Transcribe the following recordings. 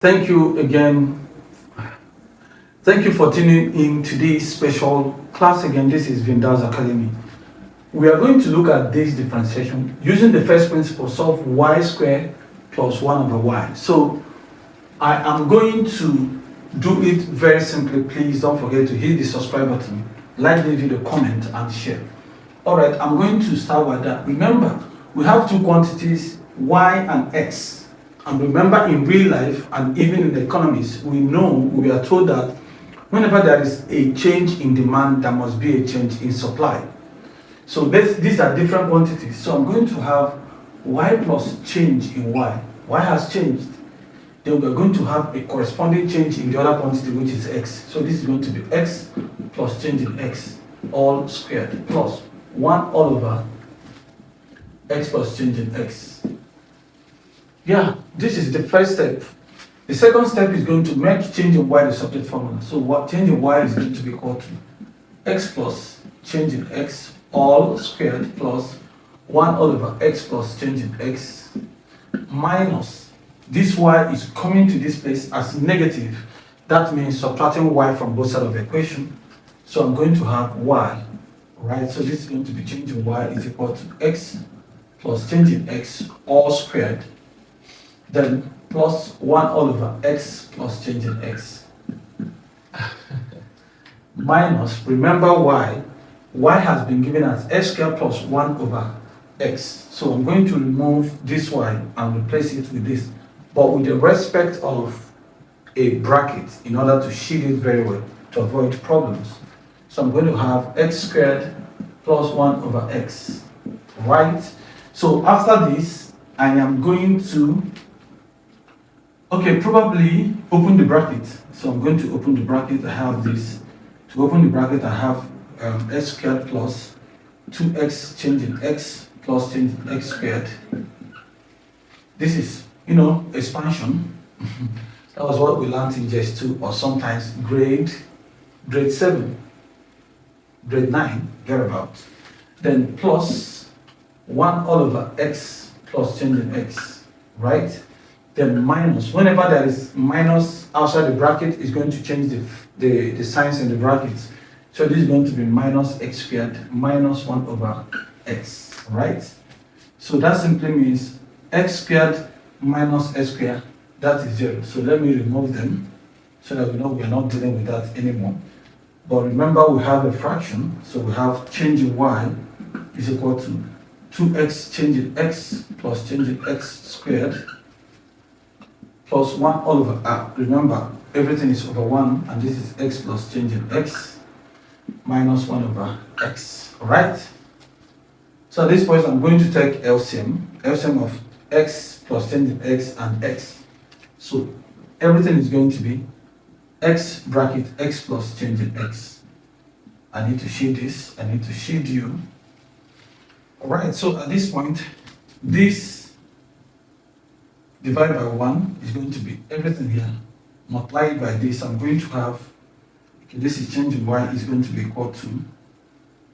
Thank you again. Thank you for tuning in to this special class again. This is VINDAL'S Academy. We are going to look at this differentiation using the first principle, solve y squared plus 1 over y. So I am going to do it very simply. Please don't forget to hit the subscribe button, like the video, comment and share. Alright, I'm going to start with that. Remember, we have two quantities, y and x. And remember, in real life and even in the economies, we are told that whenever there is a change in demand, there must be a change in supply. So these are different quantities. So I'm going to have y plus change in y. Y has changed. Then we're going to have a corresponding change in the other quantity, which is x. So this is going to be x plus change in x, all squared, plus 1 all over x plus change in x. Yeah, this is the first step. The second step is going to make change in y the subject formula. So what change in y is going to be equal to x plus change in x all squared plus 1 all over x plus change in x minus this y is coming to this place as negative. That means subtracting y from both sides of the equation. So I'm going to have y, right? So this is going to be change in y is equal to x plus change in x all squared, then plus 1 all over x plus change in x minus, remember y has been given as x squared plus 1 over x. So I'm going to remove this y and replace it with this, but with the respect of a bracket in order to shield it very well to avoid problems. So I'm going to have x squared plus 1 over x, right? So after this, I am going to probably open the bracket. So I'm going to open the bracket. I have this. To open the bracket, I have x squared plus 2x change in x plus change in x squared. This is, expansion. That was what we learned in just 2 or sometimes grade 7, grade 9, thereabout. Then plus 1 all over x plus change in x, right? Then minus, whenever there is minus outside the bracket, is going to change the signs in the brackets. So this is going to be minus x squared minus 1 over x, right? So that simply means x squared minus x squared, that is 0. So let me remove them so that we know we are not dealing with that anymore. But remember, we have a fraction, so we have change in y is equal to 2x change in x plus change in x squared plus 1 all over r. Remember, everything is over 1, and this is x plus change in x minus 1 over x, right? So at this point, I'm going to take LCM of x plus change in x and x. So everything is going to be x bracket x plus change in x. I need to shield this, I need to shield you. Alright, so at this point, this divided by 1 is going to be everything here multiplied by this. I'm going to have, this is change in y is going to be equal to,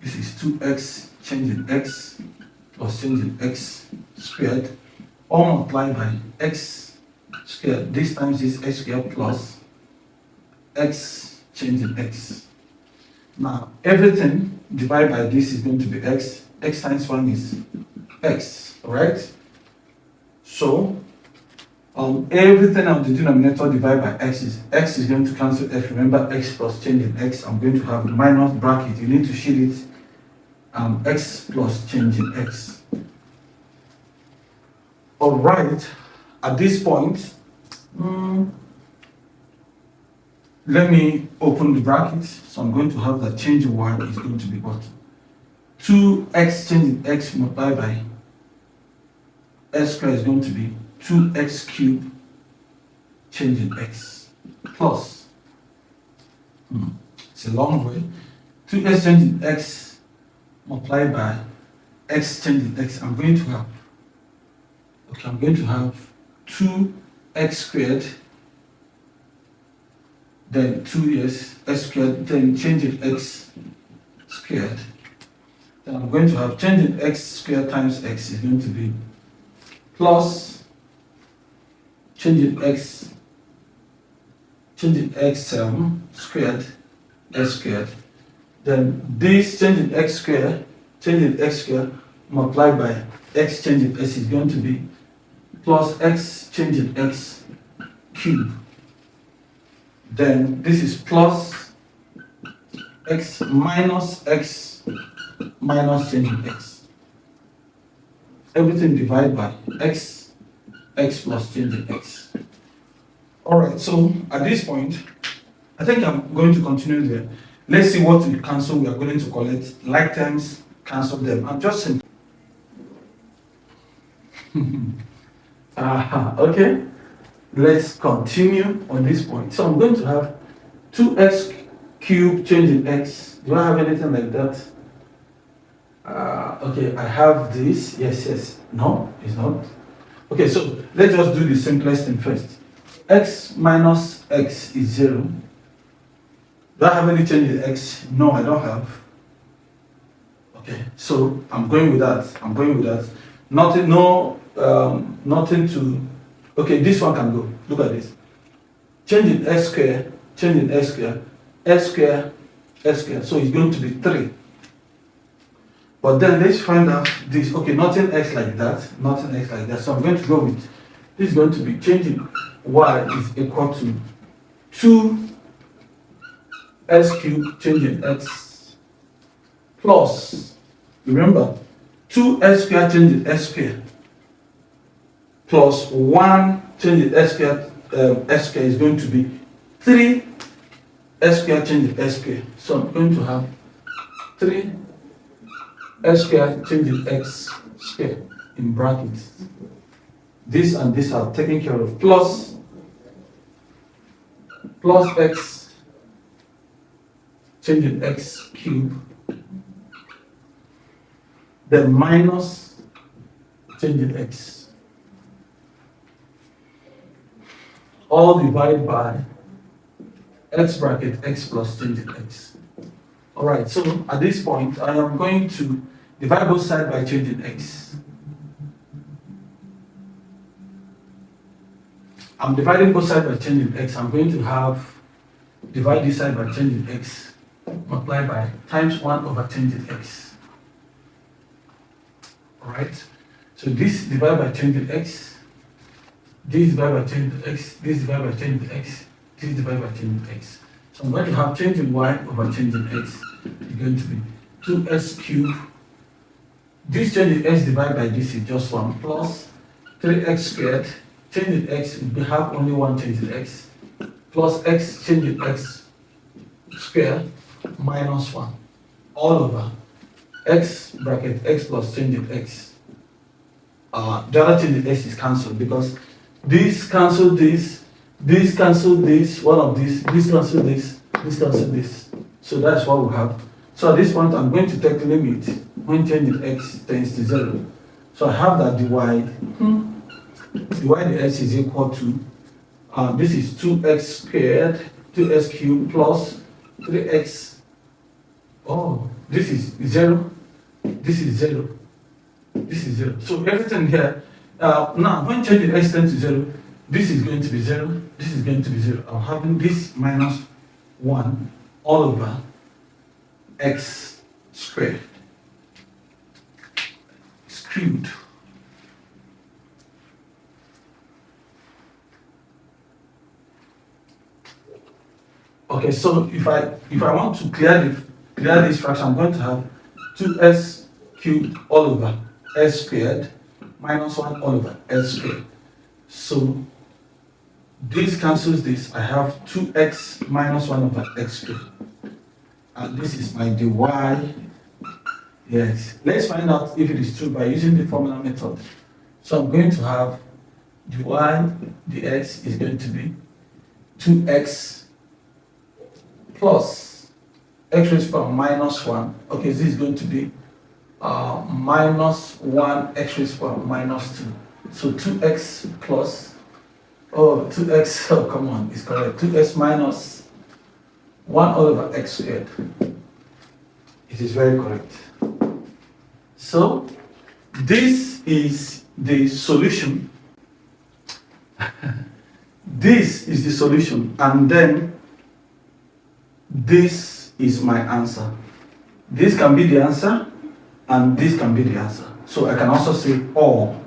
this is 2x change in x plus change in x squared, all multiplied by x squared. This times is x squared plus x change in x. Now everything divided by this is going to be x. X times 1 is x, right? So everything on the denominator divided by x is going to cancel x. Remember, x plus change in x, I'm going to have minus bracket. You need to shield it. X plus change in x. All right. At this point, let me open the bracket. So I'm going to have that change in y is going to be what? 2x change in x multiplied by x squared is going to be 2x cubed change in x plus, it's a long way, 2x change in x multiplied by x change in x. I'm going to have 2x squared, then 2 x squared, then change in x squared. Then I'm going to have change in x squared times x is going to be plus change in x changing x squared, x squared. Then this changing x squared, multiplied by x changing s is going to be plus x changing x cube. Then this is plus x minus changing x. Everything divided by x plus changing x. Alright, so at this point, I think I'm going to continue there. Let's see what we cancel. We are going to collect like terms, cancel them. I'm just saying. Okay, let's continue on this point. So I'm going to have 2x cubed changing x. Do I have anything like that? Okay, I have this. Yes. No, it's not. Okay, so let's just do the simplest thing first. X minus x is 0. Do I have any change in x? No, I don't have. Okay, so I'm going with that. Nothing to. Okay, this one can go. Look at this. Changing x square, x square. So it's going to be 3. But then let's find out this. Okay, nothing x like that. So I'm going to go with, this is going to be changing y is equal to 2x cubed changing x plus, remember, 2x squared changing x squared plus 1 changing x squared is going to be 3 x squared changing x squared. So I'm going to have 3 x squared changing x squared in brackets. This and this are taken care of, plus x changing x cube, then minus changing x, all divided by x bracket x plus changing x. Alright, so at this point I am going to divide both sides by changing x. I'm dividing both sides by changing x. I'm going to have divide this side by changing x multiplied by times 1 over changing x. Alright, so this divided by changing x, this divided by changing x, this divided by changing x, this divided by changing x. So I'm going to have changing y over changing x is going to be 2x cubed. This changing x divided by this is just 1 plus 3x squared. Changing x, we have only one changing x, plus x changing x squared minus 1 all over x bracket x plus changing x. The other changing x is cancelled because this cancel this, this cancel this, one of this cancel this, this cancel this. So that's what we have. So at this point I'm going to take the limit when changing x tends to 0. So I have that divide the x is equal to, this is 2x squared, 2x cubed plus 3x. Oh, this is 0, this is 0, this is 0. So everything here, now when changing x tends to 0, this is going to be 0, this is going to be 0. I'm having this minus 1 all over x squared. It's cubed. Okay, so if I want to clear this fraction, I'm going to have 2x cubed all over s squared minus 1 all over s squared. So this cancels this. I have 2x minus 1 over x squared. And this is my dy. Yes. Let's find out if it is true by using the formula method. So I'm going to have dy dx is going to be 2x plus x raised to power minus 1. Okay, this is going to be minus 1 x raised to power minus 2. So 2x plus, 2x, oh come on, it's correct. 2x minus 1 all over x squared. It is very correct. So this is the solution. This is the solution, and then this is my answer. This can be the answer, and this can be the answer. So I can also say or